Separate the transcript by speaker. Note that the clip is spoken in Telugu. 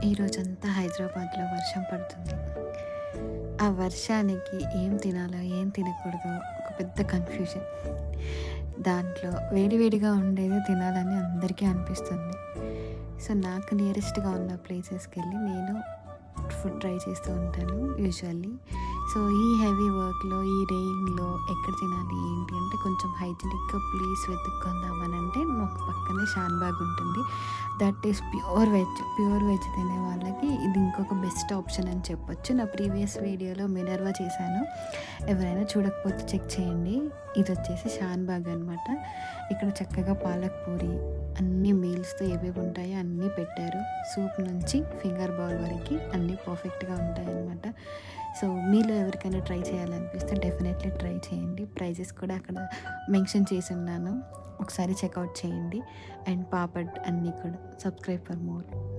Speaker 1: ఈరోజంతా హైదరాబాద్‌లో వర్షం పడుతుంది. ఆ వర్షానికి ఏం తినాలో, ఏం తినకూడదో ఒక పెద్ద కన్‌ఫ్యూజన్. దాంట్లో వేడి వేడిగా ఉండేదే తినాలని అందరికీ అనిపిస్తుంది. సో, నాకు నియరెస్ట్‌గా ఉన్న ప్లేసెస్‌కెళ్ళి నేను ఫుడ్ ట్రై చేస్తూ ఉంటాను యూజువల్లీ. సో, ఈ హెవీ వర్క్‌లో, ఈ రెయిన్‌లో ఎక్కడ తినాలి ఏంటి అంటే కొంచెం హైజీనిక్‌గా ప్లేస్ వెతుక్కుందామనంటే మాకు పక్కనే షాన్బాగ్ ఉంటుంది. That is pure veg. Pure veg తినే వాళ్ళకి ఇది ఇంకొక బెస్ట్ ఆప్షన్ అని చెప్పొచ్చు. నా ప్రీవియస్ వీడియోలో మినర్వా చేశాను. ఎవరైనా చూడకపోతే చెక్ చేయండి. ఇదొచ్చేసి షాన్బాగ్ అనమాట. ఇక్కడ చక్కగా పాలక్ పూరి అన్ని మీల్స్‌తో ఏవేవి ఉంటాయో అన్నీ పెట్టారు. సూప్ నుంచి ఫింగర్ బౌల్ వరకి అన్నీ పర్ఫెక్ట్‌గా ఉంటాయన్నమాట. సో, మీలో ఎవరికైనా ట్రై చేయాలనిపిస్తే డెఫినెట్‌లీ ట్రై చేయండి. ప్రైజెస్ కూడా అక్కడ మెన్షన్ చేసున్నాను. ఒకసారి చెక్‌ఔట్ చేయండి. అండ్ పాపడ్ అన్నీ కూడా. Subscribe for more.